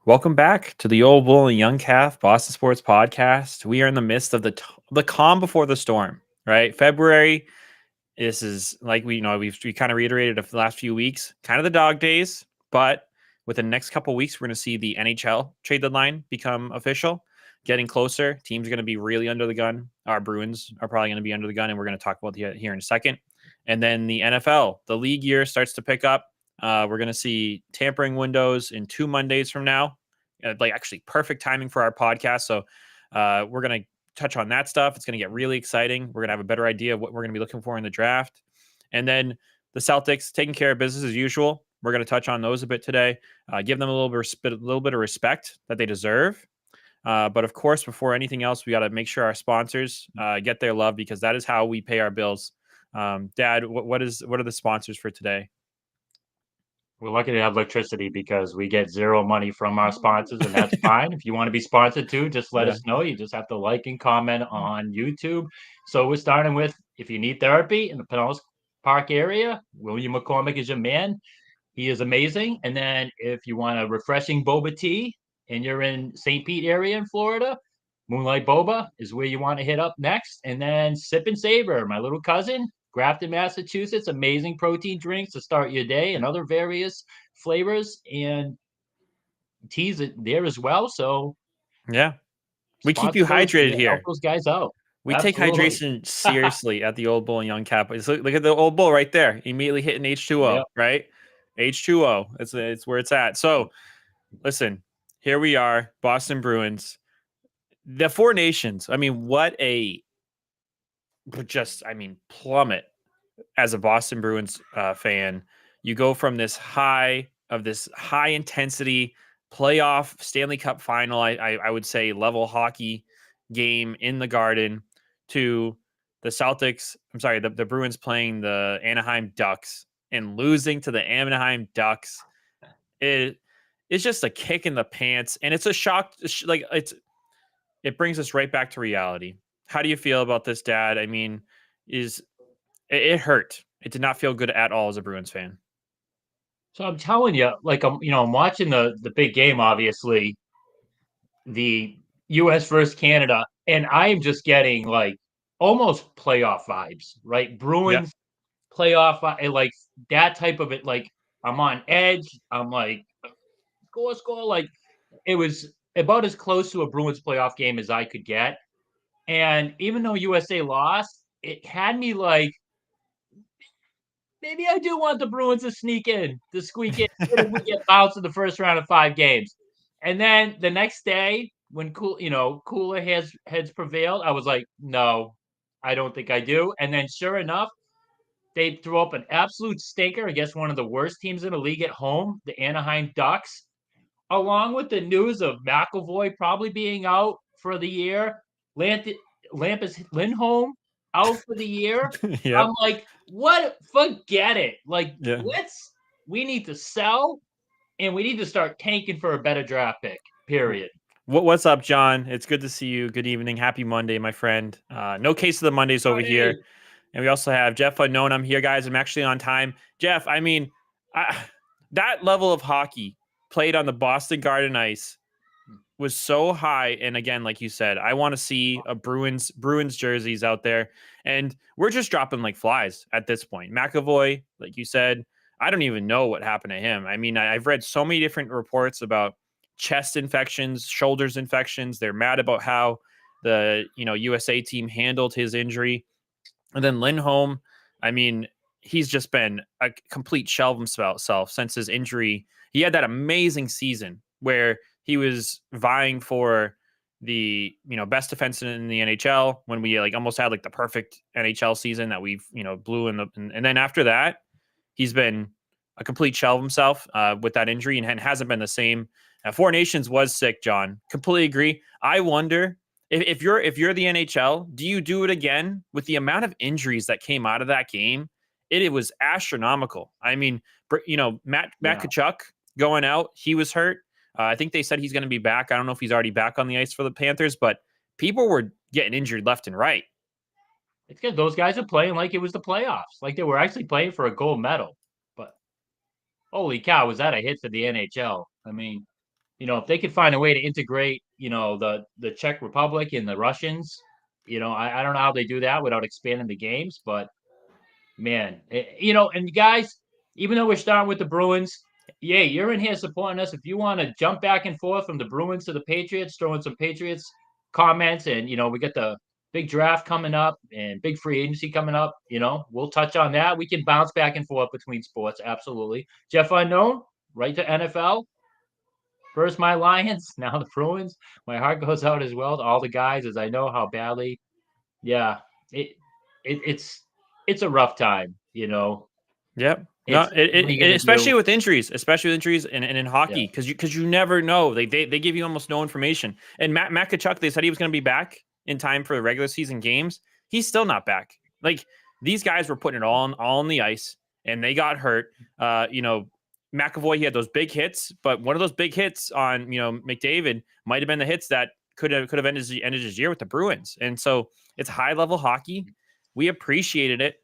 Welcome back to the Old Bull and Young Calf Boston Sports Podcast. We are in the midst of the calm before the storm, right? February. This is like we kind of reiterated the last few weeks, kind of the dog days, but within the next couple of weeks, we're going to see the NHL trade deadline become official, getting closer. Teams are going to be really under the gun. Our Bruins are probably going to be under the gun, and we're going to talk about here in a second. And then the NFL, the league year starts to pick up. We're going to see tampering windows in 2 Mondays from now. Like actually perfect timing for our podcast. So we're going to touch on that stuff. It's going to get really exciting. We're going to have a better idea of what we're going to be looking for in the draft. And then the Celtics taking care of business as usual. We're going to touch on those a bit today. Give them a little bit of respect that they deserve. But of course, before anything else, we got to make sure our sponsors get their love because that is how we pay our bills. Dad, what are the sponsors for today? We're lucky to have electricity because we get zero money from our sponsors, and that's fine. If you want to be sponsored too, just let Yeah. us know. You just have to like and comment on YouTube. So we're starting with if you need therapy in the Pinellas Park area, William McCormick is your man. He is amazing. And then if you want a refreshing boba tea and you're in St. Pete area in Florida, Moonlight Boba is where you want to hit up next. And then Sip and Savor, my little cousin, Grafton, Massachusetts, amazing protein drinks to start your day and other various flavors and teas there as well. So Yeah. We keep you sponsor those, hydrated help here. those guys out. We take Absolutely. hydration seriously at the Old Bull and Young Cap. Look at the Old Bull right there, immediately hitting Yep. H2O, right? H2O. It's where it's at. So listen, here we are, Boston Bruins, the Four Nations. I mean, what a plummet as a Boston Bruins fan. You go from this high intensity playoff Stanley Cup final, I would say level hockey game in the Garden to the Celtics. I'm sorry, the Bruins playing the Anaheim Ducks and losing to the Anaheim Ducks. It's just a kick in the pants, and it's a shock. Like it brings us right back to reality. How do you feel about this, Dad? I mean, is it hurt? It did not feel good at all as a Bruins fan. So I'm telling you, like I'm watching the big game, obviously, the US versus Canada, and I am just getting like almost playoff vibes, right? Yeah, Bruins playoff, like that type of it. Like I'm on edge. I'm like, score. Like it was about as close to a Bruins playoff game as I could get. And even though USA lost, it had me like, maybe I do want the Bruins to sneak in, to squeak in, even if we get bounced in the first round of 5 games. And then the next day, when cooler heads prevailed, I was like, no, I don't think I do. And then sure enough, they threw up an absolute stinker against one of the worst teams in the league at home, the Anaheim Ducks, along with the news of McAvoy probably being out for the year, Lampus Lindholm out for the year. I'm yep, like, what? Forget it. Like, yeah. we need to sell and we need to start tanking for a better draft pick, period. What's up, John? It's good to see you. Good evening. Happy Monday, my friend. No case of the Mondays over here. Buddy. And we also have Jeff Unknown. I'm here, guys. I'm actually on time. Jeff, I mean, I, that level of hockey played on the Boston Garden ice was so high. And again, like you said, I want to see a Bruins jerseys out there. And we're just dropping like flies at this point. McAvoy, like you said, I don't even know what happened to him. I mean, I've read so many different reports about chest infections, shoulders infections. They're mad about how the USA team handled his injury. And then Lindholm, I mean, he's just been a complete shell of himself since his injury. He had that amazing season where he was vying for the best defenseman in the NHL when we like almost had like the perfect NHL season that we've blew in the and then after that he's been a complete shell of himself with that injury and hasn't been the same. Four Nations was sick, John. Completely agree. I wonder if you're the NHL, do you do it again with the amount of injuries that came out of that game? It was astronomical. I mean, Matt Yeah. Kachuk going out, he was hurt. I think they said he's going to be back. I don't know if he's already back on the ice for the Panthers, but people were getting injured left and right. It's good. Those guys are playing like it was the playoffs, like they were actually playing for a gold medal. But holy cow, was that a hit for the NHL? I mean, if they could find a way to integrate, the Czech Republic and the Russians, I don't know how they do that without expanding the games, but man, and guys, even though we're starting with the Bruins, yeah, you're in here supporting us. If you want to jump back and forth from the Bruins to the Patriots, throw in some Patriots comments, and we got the big draft coming up and big free agency coming up. We'll touch on that. We can bounce back and forth between sports, absolutely. Jeff Unknown, right to NFL. First my Lions, now the Bruins. My heart goes out as well to all the guys, as I know how badly. Yeah, it, it's a rough time. Yep. No, It's what are you gonna especially do? with injuries, and in Yeah, hockey, because you never know. They give you almost no information. And Matt Kachuk, they said he was going to be back in time for the regular season games. He's still not back. Like these guys were putting it all on the ice, and they got hurt. McAvoy, he had those big hits, but one of those big hits on McDavid might have been the hits that could have ended his year with the Bruins. And so it's high level hockey. We appreciated it.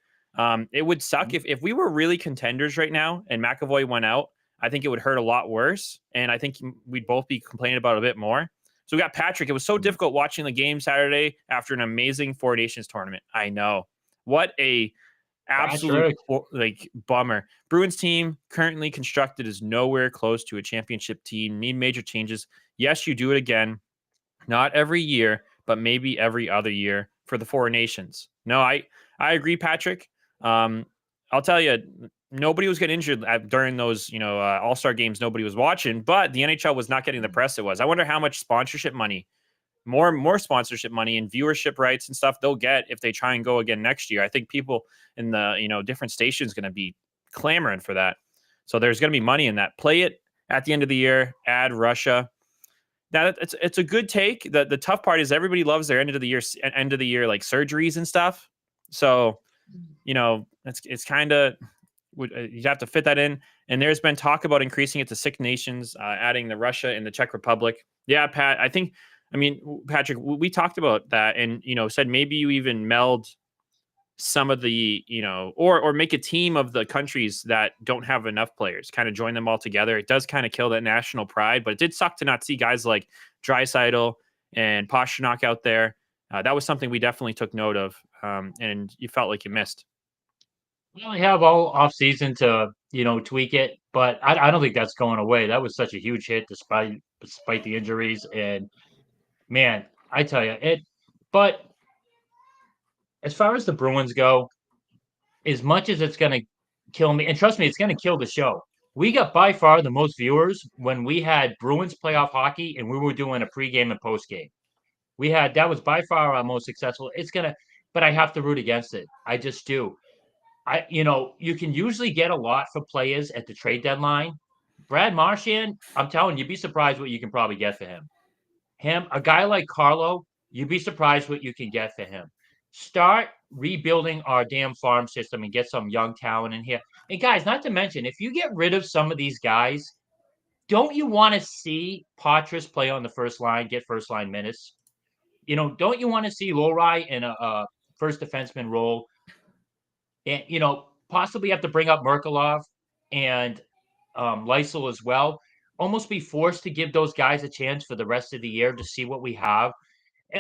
It would suck if we were really contenders right now and McAvoy went out. I think it would hurt a lot worse, and I think we'd both be complaining about it a bit more. So we got Patrick. It was so difficult watching the game Saturday after an amazing Four Nations tournament. I know what a absolute Patrick. bummer. Bruins team currently constructed is nowhere close to a championship team. Need major changes. Yes, you do it again, not every year, but maybe every other year for the Four Nations. No, I agree, Patrick. Um, I'll tell you, nobody was getting injured during those, All Star games. Nobody was watching, but the NHL was not getting the press it was. I wonder how much sponsorship money, more sponsorship money and viewership rights and stuff they'll get if they try and go again next year. I think people in the different stations going to be clamoring for that. So there's going to be money in that. Play it at the end of the year. Add Russia. Now it's a good take. The tough part is everybody loves their end of the year like surgeries and stuff. So it's kind of you have to fit that in. And there's been talk about increasing it to 6 nations, adding the Russia and the Czech Republic. Yeah, Pat. Patrick, we talked about that, and said maybe you even meld some of the or make a team of the countries that don't have enough players, kind of join them all together. It does kind of kill that national pride, but it did suck to not see guys like Draisaitl and Pastrnak out there. That was something we definitely took note of, and you felt like you missed. We only have all off season to tweak it, but I don't think that's going away. That was such a huge hit despite the injuries, and man, I tell you it. But as far as the Bruins go, as much as it's going to kill me, and trust me, it's going to kill the show. We got by far the most viewers when we had Bruins playoff hockey and we were doing a pregame and postgame. That was by far our most successful. But I have to root against it. I just do. You can usually get a lot for players at the trade deadline. Brad Marchand, I'm telling you, you'd be surprised what you can probably get for him. A guy like Carlo, you'd be surprised what you can get for him. Start rebuilding our damn farm system and get some young talent in here. And guys, not to mention, if you get rid of some of these guys, don't you want to see Patras play on the first line, get first line minutes? Don't you want to see Lowry in a first defenseman role? And possibly have to bring up Merkulov and Lysel as well. Almost be forced to give those guys a chance for the rest of the year to see what we have.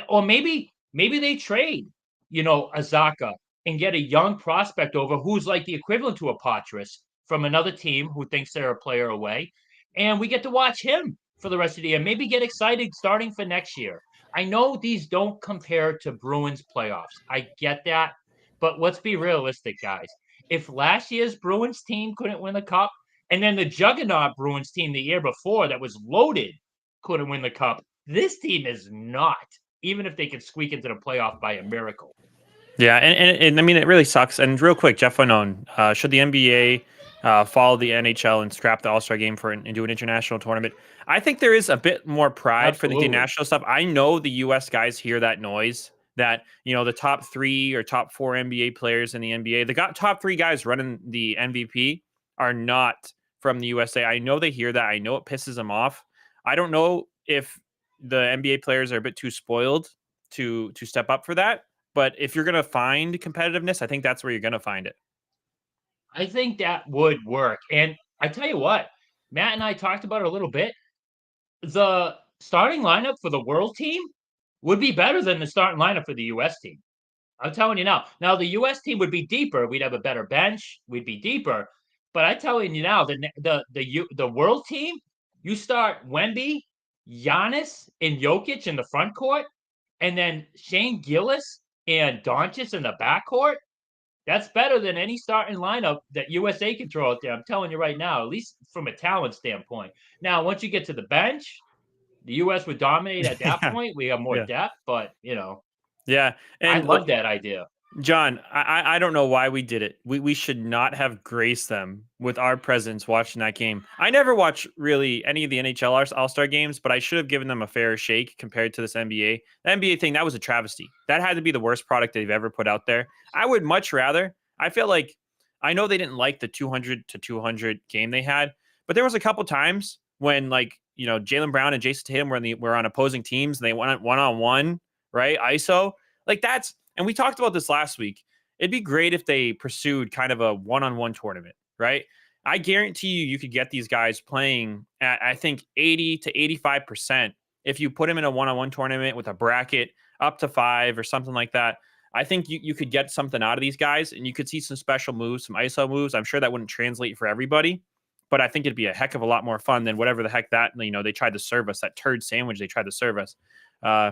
Or maybe they trade, Azaka and get a young prospect over who's like the equivalent to a Patras from another team who thinks they're a player away. And we get to watch him for the rest of the year. Maybe get excited starting for next year. I know these don't compare to Bruins playoffs. I get that. But let's be realistic, guys. If last year's Bruins team couldn't win the cup, and then the juggernaut Bruins team the year before that was loaded couldn't win the cup, this team is not, even if they could squeak into the playoff by a miracle. Yeah, and I mean it really sucks. And real quick, Jeff Unknown, should the NBA follow the NHL and scrap the All Star game and do an international tournament? I think there is a bit more pride for the Absolutely. international stuff. I know the U.S. guys hear that noise that the top 3 or top 4 NBA players in the NBA, top 3 guys running the MVP are not from the USA. I know they hear that. I know it pisses them off. I don't know if the NBA players are a bit too spoiled to step up for that. But if you're going to find competitiveness, I think that's where you're going to find it. I think that would work. And I tell you what, Matt and I talked about it a little bit. the starting lineup for the world team would be better than the starting lineup for the U.S. team. I'm telling you now. Now the U.S. team would be deeper. We'd have a better bench. We'd be deeper. But I'm telling you now, the world team, you start Wemby, Giannis, and Jokic in the front court, and then Shane Gillis and Doncic in the backcourt. That's better than any starting lineup that USA can throw out there. I'm telling you right now, at least from a talent standpoint. Now, once you get to the bench, the US would dominate at that Yeah, point. We have more yeah, depth, but yeah. I And love that idea. John, I don't know why we did it. We should not have graced them with our presence watching that game. I never watch really any of the NHL All-Star games, but I should have given them a fair shake compared to this NBA. The NBA thing, that was a travesty. That had to be the worst product they've ever put out there. I would much rather. I feel like I know they didn't like the 200 to 200 game they had, but there was a couple times when Jaylen Brown and Jason Tatum were on opposing teams and they went one-on-one, right? ISO. Like that's and we talked about this last week. It'd be great if they pursued kind of a one-on-one tournament, right? I guarantee you could get these guys playing at, I think, 80 to 85% if you put them in a one-on-one tournament with a bracket up to 5 or something like that. I think you could get something out of these guys and you could see some special moves, some ISO moves. I'm sure that wouldn't translate for everybody, but I think it'd be a heck of a lot more fun than whatever the heck that, they tried to serve us, that turd sandwich they tried to serve us. Uh,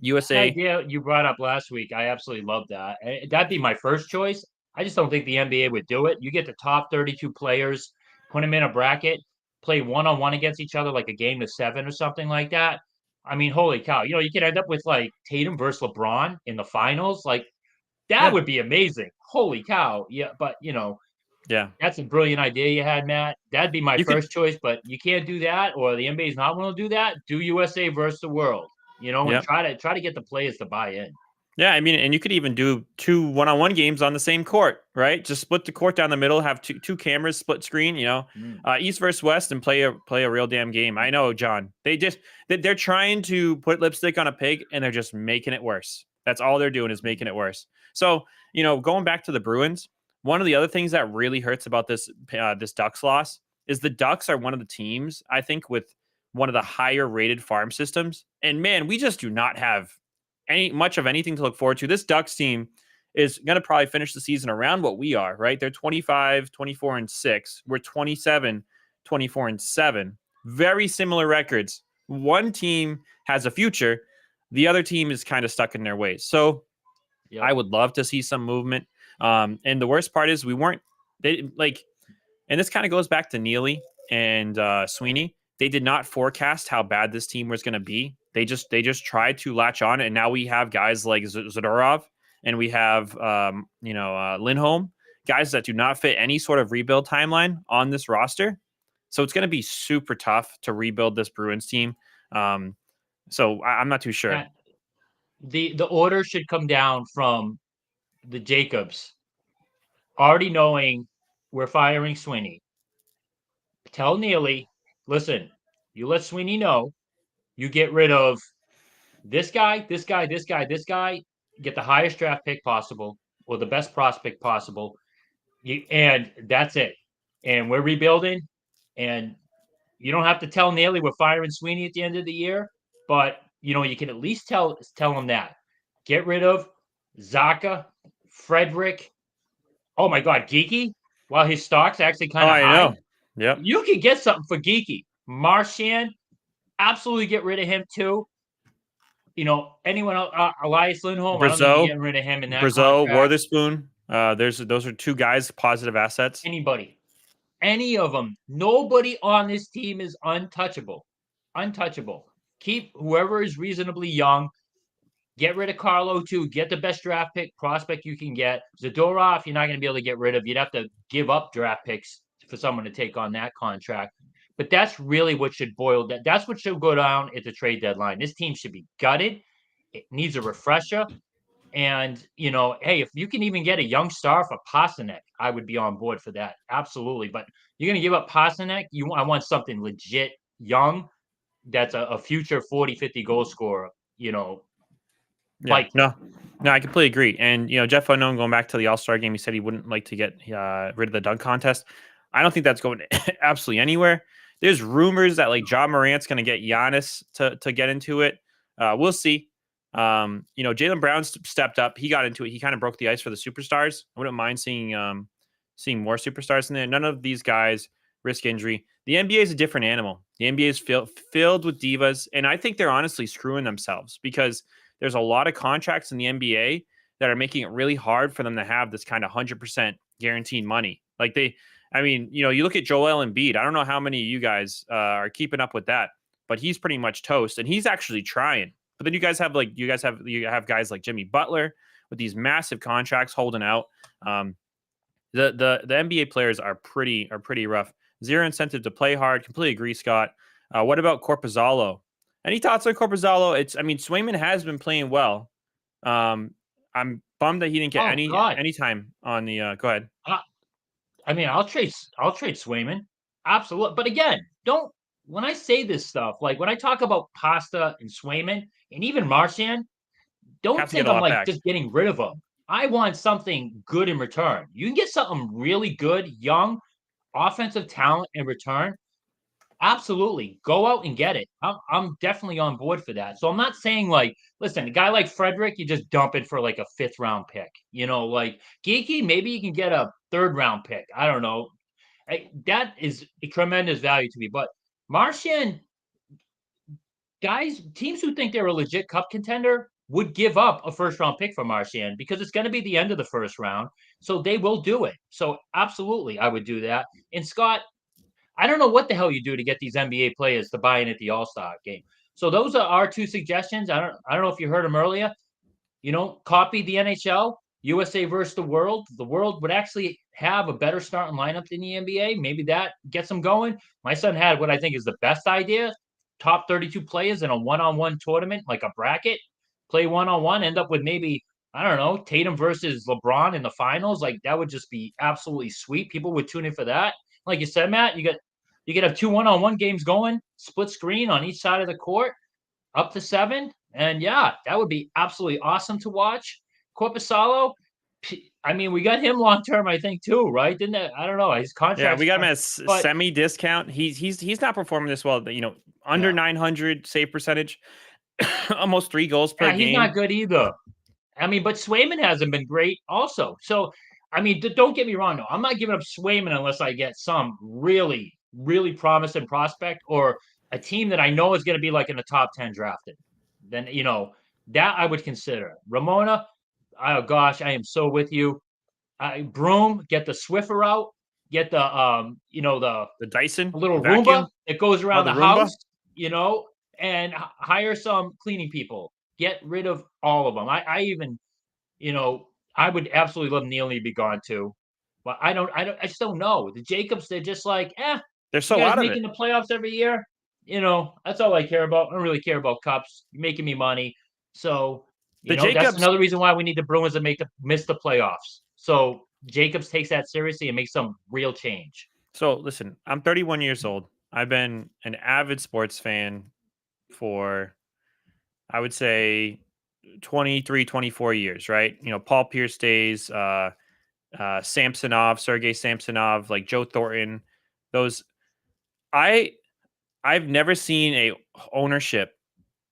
That USA. idea you brought up last week, I absolutely love that. That'd be my first choice. I just don't think the NBA would do it. You get the top 32 players, put them in a bracket, play one-on-one against each other like a game of 7 or something like that. I mean, holy cow. You could end up with like Tatum versus LeBron in the finals. Like that Yeah. would be amazing. Holy cow. Yeah, but Yeah. that's a brilliant idea you had, Matt. That'd be my You could. first choice, but you can't do that, or the NBA is not willing to do that. Do USA versus the world, and Yeah. try to get the players to buy in. Yeah, I mean, and you could even do 2 one-on-one games on the same court, right? Just split the court down the middle, have two cameras, split screen, Mm. East versus West, and play a real damn game. I know, John. They're trying to put lipstick on a pig, and they're just making it worse. That's all they're doing is making it worse. So, going back to the Bruins, one of the other things that really hurts about this Ducks loss is the Ducks are one of the teams I think with one of the higher rated farm systems, and man, we just do not have much of anything to look forward to. This Ducks team is going to probably finish the season around what we are, right? They're 25, 24, and 6. We're 27, 24, and 7. Very similar records. One team has a future. The other team is kind of stuck in their ways. So Yep. I would love to see some movement. And the worst part is and this kind of goes back to Neely and Sweeney. They did not forecast how bad this team was going to be. They just tried to latch on, and now we have guys like Zadorov and we have Lindholm, guys that do not fit any sort of rebuild timeline on this roster. So it's going to be super tough to rebuild this Bruins team. So I'm not too sure. The order should come down from the Jacobs, already knowing we're firing Sweeney. Tell Neely, listen, you let Sweeney know you get rid of this guy, this guy, this guy, this guy, get the highest draft pick possible or the best prospect possible. And that's it. And we're rebuilding. And you don't have to tell Neely we're firing Sweeney at the end of the year, but you can at least tell him that. Get rid of Zaka, Frederick. Oh my God, Geeky. While his stock's actually Oh, kind of I high, know. Yep. you could get something for Geeky. Marchand, absolutely get rid of him too. Anyone else, Elias Lindholm, I don't think you're Brazeau, getting rid of him in that Brazeau, contract. Witherspoon. Those are 2 guys, positive assets. Anybody, any of them. Nobody on this team is untouchable. Untouchable. Keep whoever is reasonably young. Get rid of Carlo too. Get the best draft pick prospect you can get. Zadorov, you're not going to be able to get rid of. You'd have to give up draft picks for someone to take on that contract. But that's really what should boil that. That's what should go down at the trade deadline. This team should be gutted. It needs a refresher. And hey, if you can even get a young star for Pasternak, I would be on board for that. Absolutely. But you're going to give up Pasternak. I want something legit young that's a future 40, 50 goal scorer. Yeah, Like no, I completely agree. And Jeff Unknown, going back to the All Star game, he said he wouldn't like to get rid of the dunk contest. I don't think that's going absolutely anywhere. There's rumors that like John Morant's going to get Giannis to get into it. We'll see. Jaylen Brown stepped up. He got into it. He kind of broke the ice for the superstars. I wouldn't mind seeing more superstars in there. None of these guys risk injury. The NBA is a different animal. The NBA is filled with divas, and I think they're honestly screwing themselves because there's a lot of contracts in the NBA that are making it really hard for them to have this kind of 100% guaranteed money. Like you look at Joel Embiid. I don't know how many of you guys are keeping up with that, but he's pretty much toast, and he's actually trying. But then you have guys like Jimmy Butler with these massive contracts holding out. The NBA players are pretty rough. Zero incentive to play hard. Completely agree, Scott. What about Korpisalo? Any thoughts on Korpisalo? Swayman has been playing well. I'm bummed that he didn't get any time on the. Go ahead. I'll trade Swayman. Absolutely. But again, when I say this stuff, like when I talk about Pasta and Swayman and even Marchand, don't think I'm like just getting rid of them. I want something good in return. You can get something really good, young, offensive talent in return. Absolutely. Go out and get it. I'm definitely on board for that. So I'm not saying like, listen, a guy like Frederick, you just dump it for like a 5th round pick. Like Geeky, maybe you can get a 3rd round pick. I don't know. That is a tremendous value to me. But Marchand, teams who think they're a legit cup contender would give up a 1st round pick for Marchand because it's going to be the end of the 1st round. So they will do it. So absolutely, I would do that. And Scott, I don't know what the hell you do to get these NBA players to buy in at the All-Star game. So those are our 2 suggestions. I don't know if you heard them earlier. Copy the NHL, USA versus the world. The world would actually have a better starting lineup than the NBA. Maybe that gets them going. My son had what I think is the best idea. Top 32 players in a one-on-one tournament, like a bracket, play one-on-one, end up with maybe, I don't know, Tatum versus LeBron in the finals. Like that would just be absolutely sweet. People would tune in for that. Like you said, Matt, you could have 2 one-on-one games going, split screen on each side of the court, up to 7. And yeah, that would be absolutely awesome to watch. Korpisalo, we got him long term, I think, too, right? Didn't it? I don't know. His contract. Yeah, we got him at semi discount. He's not performing this well. Under 900 save percentage, almost 3 goals per game. He's not good either. But Swayman hasn't been great also. So, don't get me wrong, though. I'm not giving up Swayman unless I get some really, really promising prospect or a team that I know is going to be like in the top 10 drafted. Then, that I would consider. Ramona, oh gosh, I am so with you. Broom, get the Swiffer out. Get the the Dyson little vacuum Roomba that goes around the house, and hire some cleaning people. Get rid of all of them. I even, I would absolutely love Neil to be gone too, but I just don't know. The Jacobs, they're just like, they're so out of making the playoffs every year. That's all I care about. I don't really care about cups. You're making me money, so that's another reason why we need the Bruins to miss the playoffs. So Jacobs takes that seriously and makes some real change. So listen, I'm 31 years old. I've been an avid sports fan for, I would say, 23, 24 years, right? Paul Pierce days, Samsonov, Sergei Samsonov, like Joe Thornton. I've never seen a ownership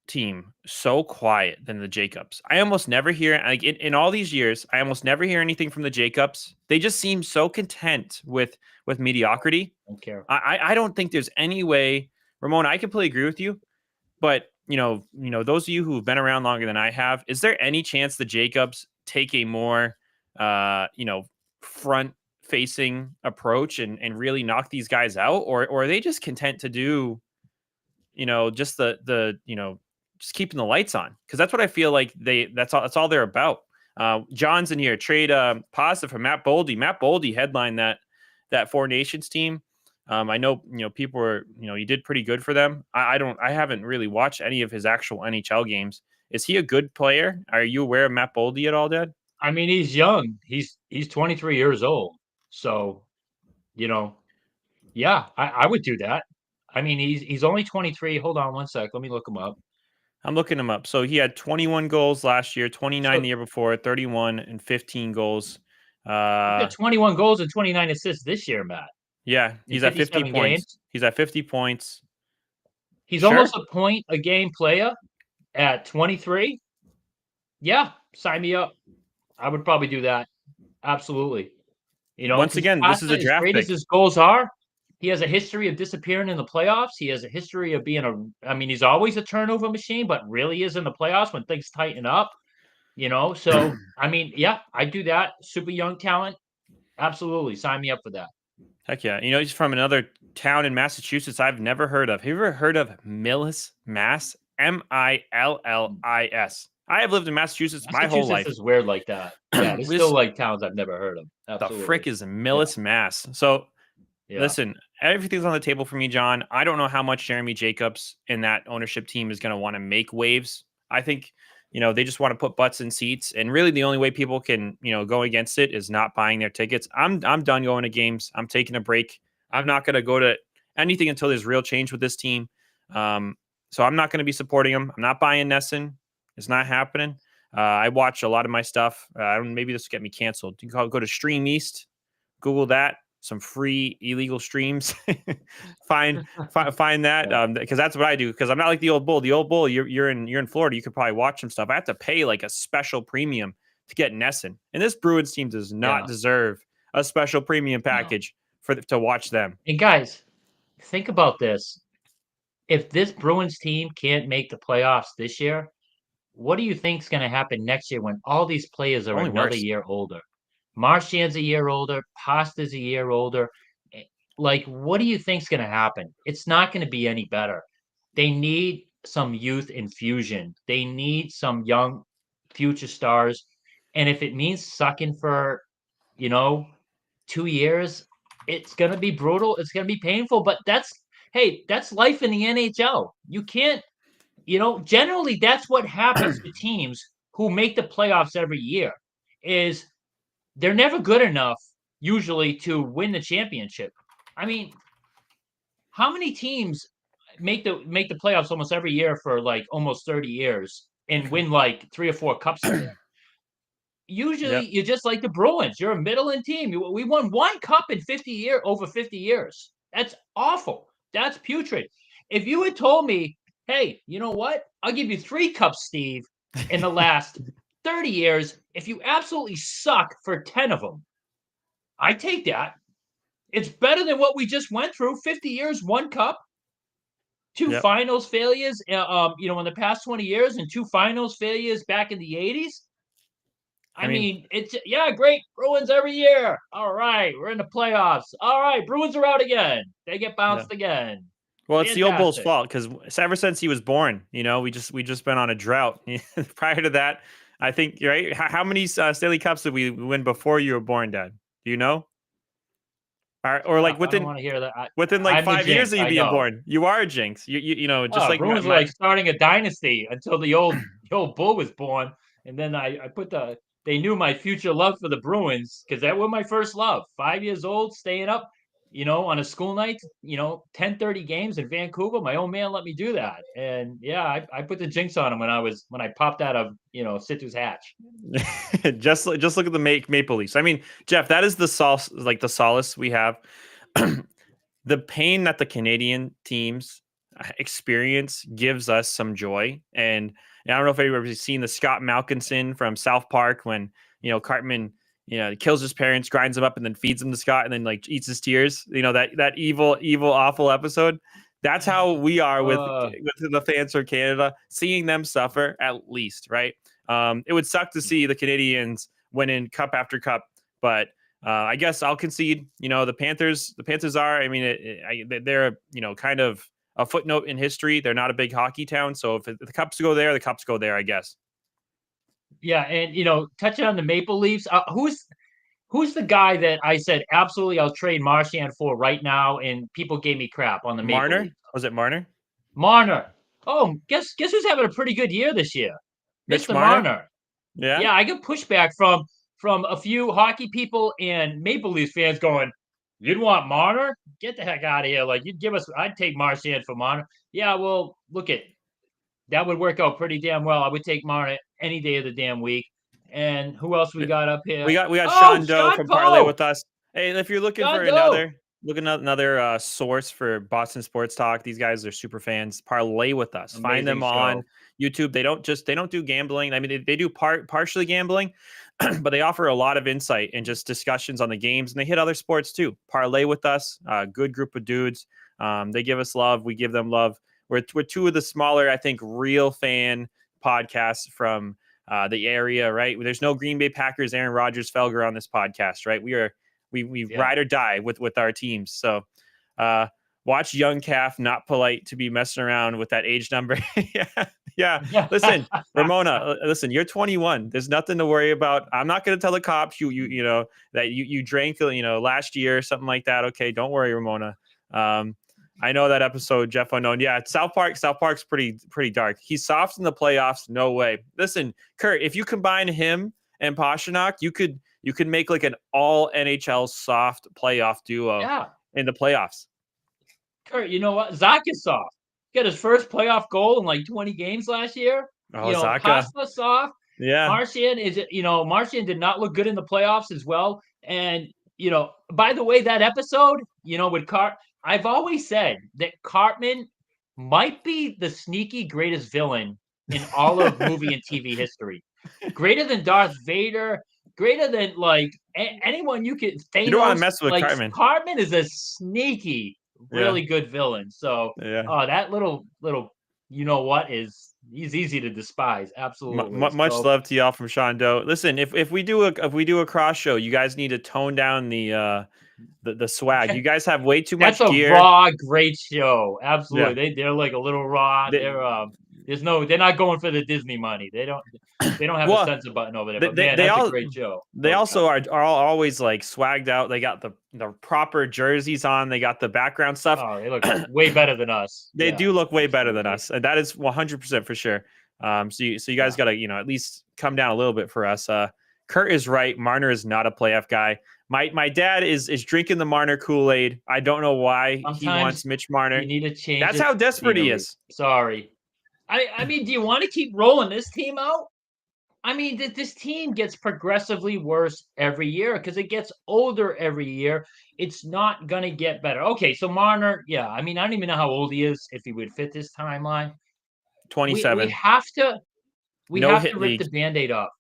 team so quiet than the Jacobs. I almost never hear, like in all these years, I almost never hear anything from the Jacobs. They just seem so content with mediocrity. I don't care. I don't think there's any way, Ramona, I completely agree with you, but those of you who've been around longer than I have, is there any chance the Jacobs take a more front facing approach and really knock these guys out, or are they just content to do just just keeping the lights on? Because that's what I feel like that's all they're about. John's in here. Trade positive for Matt Boldy. Matt Boldy headlined that Four Nations team. I know people were he did pretty good for them. I haven't really watched any of his actual NHL games. Is he a good player? Are you aware of Matt Boldy at all, Dad? He's young. He's 23 years old. So, yeah, I would do that. He's only 23. Hold on one sec. Let me look him up. I'm looking him up. So he had 21 goals last year, 29 the year before, 31 and 15 goals. He got 21 goals and 29 assists this year, Matt. Yeah, he's at 50 points. games. He's at 50 points. He's Sure. almost a point a game player at 23. Yeah, sign me up. I would probably do that. Absolutely. Once Because again, this is a as draft great as pick. his goals are, he has a history of disappearing in the playoffs. He has a history of being he's always a turnover machine, but really is in the playoffs when things tighten up. So yeah, I do that. Super young talent. Absolutely. Sign me up for that. Heck yeah. He's from another town in Massachusetts I've never heard of. Have you ever heard of Millis, Mass? Millis. I have lived in Massachusetts my whole Massachusetts life. is weird like that. Yeah, there's still This like towns I've never heard of. the frick Absolutely. is Yeah. Millis, Mass. So Yeah. listen, everything's on the table for me, John. I don't know how much Jeremy Jacobs and that ownership team is going to want to make waves. I think, they just want to put butts in seats. And really the only way people can, go against it is not buying their tickets. I'm done going to games. I'm taking a break. I'm not going to go to anything until there's real change with this team. So I'm not going to be supporting them. I'm not buying Nesson. It's not happening. I watch a lot of my stuff. Maybe this will get me canceled. You can go to Stream East, Google that, some free illegal streams. find that Yeah. because that's what I do. Because I'm not like the old bull. The old bull, you're in Florida. You could probably watch some stuff. I have to pay like a special premium to get Nesson, and this Bruins team does not Yeah. deserve a special premium No. package to watch them. And guys, think about this. If this Bruins team can't make the playoffs this year, what do you think's going to happen next year when all these players are Only another worse. year older? Marchand's a year older, Pasta's a year older. Like, what do you think's going to happen? It's not going to be any better. They need some youth infusion. They need some young future stars. And if it means sucking for, you know, 2 years, it's going to be brutal. It's going to be painful, but that's life in the NHL. You can't, generally that's what happens to teams who make the playoffs every year is they're never good enough usually to win the championship. I mean, how many teams make the playoffs almost every year for like almost 30 years and win like 3 or 4 cups a year? Usually Yep. you're just like the Bruins. You're a middling team. We won 1 cup in over 50 years. That's awful. That's putrid. If you had told me, hey, you know what? I'll give you 3 cups, Steve, in the last 30 years if you absolutely suck for 10 of them. I take that. It's better than what we just went through. 50 years, 1 cup, two Yep. finals failures, in the past 20 years, and 2 finals failures back in the 80s. I mean, it's great. Bruins every year. All right, we're in the playoffs. All right, Bruins are out again. They get Yeah. bounced again. Well, it's the old bull's Fantastic. fault because ever since he was born, we just been on a drought. Prior to that, I think right. How many Stanley Cups did we win before you were born, Dad? Do you know? Or like I don't want to hear that. within like I'm the 5 years jinx. of you I being know. born, you are a jinx. Just like Bruins were like starting a dynasty until the old bull was born, and then I put they knew my future love for the Bruins because that was my first love. 5 years old, staying up, on a school night, 10:30 games in Vancouver. My old man let me do that, and yeah, I put the jinx on him when I popped out of Situ's hatch. just look at the Maple Leafs. I mean, Jeff, that is the solace we have. The pain that the Canadian teams experience gives us some joy. And I don't know if anybody's seen the Scott Malkinson from South Park when, Cartman, kills his parents, grinds them up, and then feeds them to Scott and then like eats his tears. That evil, awful episode. That's how we are with the fans from Canada, seeing them suffer at least, right? It would suck to see the Canadians winning cup after cup, but I guess I'll concede. The Panthers are. I mean, they're kind of a footnote in history. They're not a big hockey town, so if the Cups go there, the Cups go there, I guess. Yeah, and touching on the Maple Leafs, who's the guy that I said absolutely I'll trade Marchand for right now, and people gave me crap on the Maple Marner, Leafs? was it Marner? Marner. Oh, guess who's having a pretty good year this year? Mitch Mr. Marner? Marner. Yeah. Yeah, I get pushback from a few hockey people and Maple Leafs fans going, "You'd want Marner? Get the heck out of here! Like I'd take Marchand for Marner." Yeah, well, look at that would work out pretty damn well. I would take Marner any day of the damn week. And who else we got up here? We got Oh, Sean Doe Sean from Parlay Poe. with us. Hey, if you're looking Sean for Doe. Look at another source for Boston sports talk. These guys are super fans. Parlay with us. Find Amazing them on show. YouTube. They don't do gambling. I mean, they do partially gambling, but they offer a lot of insight and just discussions on the games, and they hit other sports too. Parlay with us. Good group of dudes. They give us love. We give them love. We're two of the smaller, I think, real fan podcasts from the area. Right? There's no Green Bay Packers, Aaron Rodgers, Felger on this podcast. Right? We Yeah. ride or die with our teams. So uh watch young calf, not polite to be messing around with that age number. Yeah. Yeah. Listen, Ramona, listen, you're 21. There's nothing to worry about. I'm not going to tell the cops you know that you drank last year or something like that. Okay, don't worry, Ramona. I know that episode, Jeff Unknown. Yeah, South Park's pretty dark. He's soft in the playoffs. No way. Listen, Kurt, if you combine him and Pasternak, you could make like an all NHL soft playoff duo Yeah. in the playoffs. Kurt, you know what? Zach is soft. Got his first playoff goal in like 20 games last year. Oh, Zaka. Costa soft. Yeah. Martian did not look good in the playoffs as well. And by the way, that episode, with I've always said that Cartman might be the sneaky greatest villain in all of movie and TV history. Greater than Darth Vader, greater than like anyone you could. You don't want to Thanos, mess with like Cartman. Cartman is a sneaky, Yeah. really good villain. So, Yeah. that little, he's easy to despise. Absolutely. Much So, love to y'all from Sean Doe. Listen, if we do a cross show, you guys need to tone down the swag. You guys have way too much that's a gear. raw, great show. Yeah. Absolutely. They're like a little raw. They're not going for the Disney money. They don't have a censor button over there. But man, that's a great show. They also are always like swagged out. They got the proper jerseys on. They got the background stuff. Oh, they look way better than us. They do look way better than us, and that is 100% for sure. So you guys got to at least come down a little bit for us. Kurt is right. Marner is not a playoff guy. My dad is drinking the Marner Kool-Aid. I don't know why he wants Mitch Marner. You need to change. That's how desperate he is. Sorry. I mean, do you want to keep rolling this team out? I mean, this team gets progressively worse every year because it gets older every year. It's not going to get better. Okay, so Marner, yeah. I mean, I don't even know how old he is, if he would fit this timeline. 27. We have to rip league. the Band-Aid off.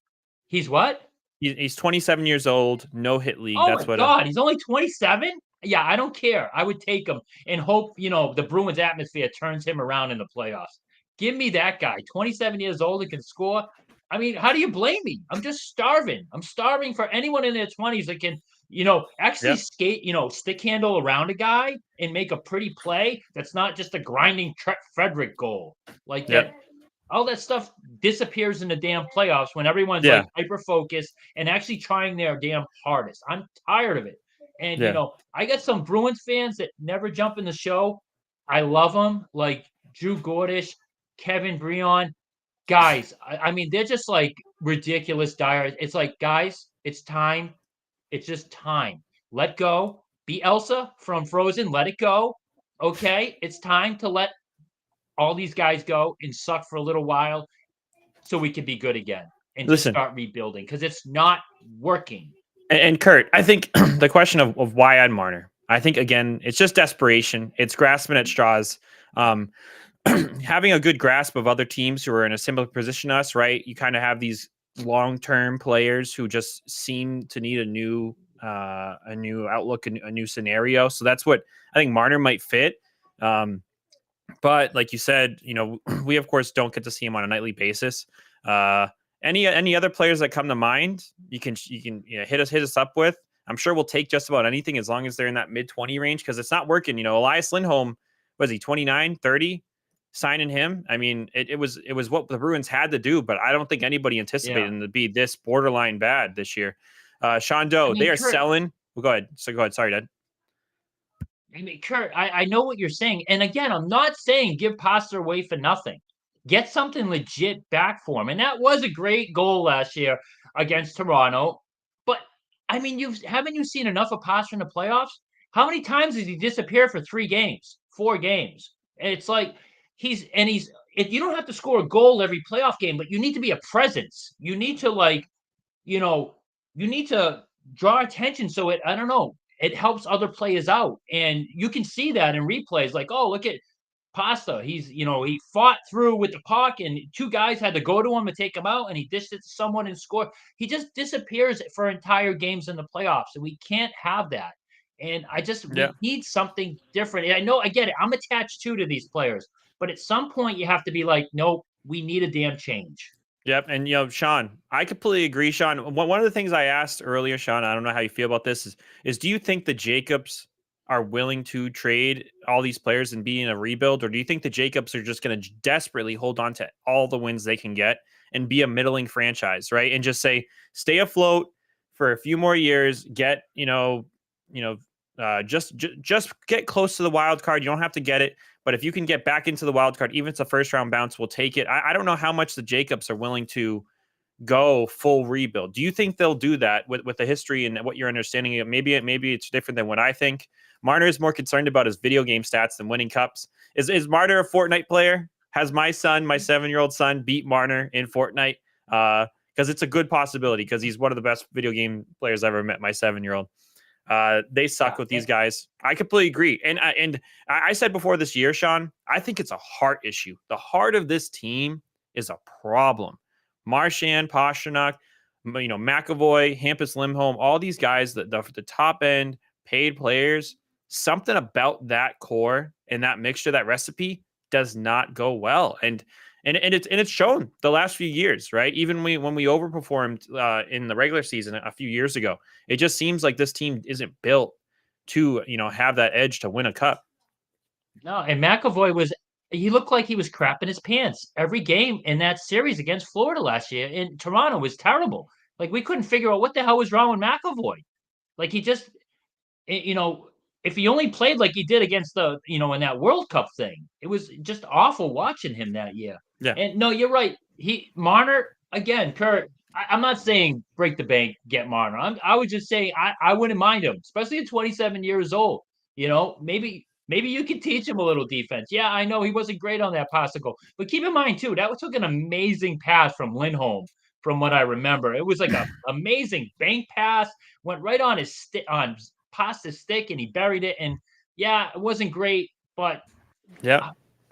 He's what? He's 27 years old. No hit league. Oh That's my God, he's only 27? Yeah, I don't care. I would take him and hope, the Bruins atmosphere turns him around in the playoffs. Give me that guy, 27 years old and can score. I mean, how do you blame me? I'm just starving. I'm starving for anyone in their 20s that can, actually skate, stick handle around a guy and make a pretty play. That's not just a grinding Frederick goal. Like that. All that stuff disappears in the damn playoffs when everyone's like hyper focused and actually trying their damn hardest. I'm tired of it. And I got some Bruins fans that never jump in the show. I love them, like Drew Gordish, Kevin Breon. Guys, I mean, they're just like ridiculous dire. It's like, guys, it's time. It's just time. Let go. Be Elsa from Frozen. Let it go. Okay? It's time to let all these guys go and suck for a little while so we can be good again and just start rebuilding because it's not working. And Kurt, I think the question of why add Marner, I think, again, it's just desperation. It's grasping at straws. Having a good grasp of other teams who are in a similar position to us, right? You kind of have these long-term players who just seem to need a new outlook, a new scenario. So that's what I think Marner might fit. But like you said, we of course don't get to see him on a nightly basis. Any other players that come to mind, you can hit us up with. I'm sure we'll take just about anything as long as they're in that mid-20 range because it's not working. Elias Lindholm, was he 29, 30? Signing him, I mean, it was what the Bruins had to do, but I don't think anybody anticipated him to be this borderline bad this year. Sean Doe, they are selling. Well, go ahead. Sorry, Dad. I mean, Kurt, I know what you're saying. And again, I'm not saying give Pasta away for nothing. Get something legit back for him. And that was a great goal last year against Toronto. But, I mean, haven't you seen enough of Pasta in the playoffs? How many times has he disappeared for 3 games, 4 games? And it's like, you don't have to score a goal every playoff game, but you need to be a presence. You need to you need to draw attention. So I don't know. it helps other players out. And you can see that in replays. Like, oh, look at Pasta. He fought through with the puck, and two guys had to go to him and take him out, and he dished it to someone and scored. He just disappears for entire games in the playoffs, and we can't have that. And Yeah. we need something different. And I know, I get it. I'm attached to these players, but at some point you have to be like, nope, we need a damn change. Yep. And, Sean, I completely agree, Sean. One of the things I asked earlier, Sean, I don't know how you feel about this, is do you think the Jacobs are willing to trade all these players and be in a rebuild? Or do you think the Jacobs are just going to desperately hold on to all the wins they can get and be a middling franchise, right? And just say, stay afloat for a few more years, get, just get close to the wild card. You don't have to get it. But if you can get back into the wild card, even if it's a first round bounce, we'll take it. I don't know how much the Jacobs are willing to go full rebuild. Do you think they'll do that with the history and what you're understanding of? Maybe it's different than what I think. Marner is more concerned about his video game stats than winning cups. Is Marner a Fortnite player? Has my 7-year-old son, beat Marner in Fortnite? Because it's a good possibility because he's one of the best video game players I've ever met, my 7-year-old. They suck with these guys. I completely agree. And I said before this year, Sean, I think it's a heart issue. The heart of this team is a problem. Marchand, Pastrnak, McAvoy, Hampus Lindholm, all these guys, the top end paid players, something about that core and that mixture, that recipe does not go well. And it's shown the last few years, right? Even when we overperformed in the regular season a few years ago, it just seems like this team isn't built to have that edge to win a cup. No, and he looked like he was crapping his pants every game in that series against Florida last year. In Toronto was terrible. Like we couldn't figure out what the hell was wrong with McAvoy. Like he just, if he only played like he did against in that World Cup thing, it was just awful watching him that year. Yeah. And no, you're right. Marner again, Kurt. I'm not saying break the bank, get Marner. I would just say I wouldn't mind him, especially at 27 years old. Maybe you could teach him a little defense. Yeah, I know he wasn't great on that possible, but keep in mind too that took an amazing pass from Lindholm. From what I remember, it was like a amazing bank pass, went right on his on Pasta's stick, and he buried it. And yeah, it wasn't great, but yeah,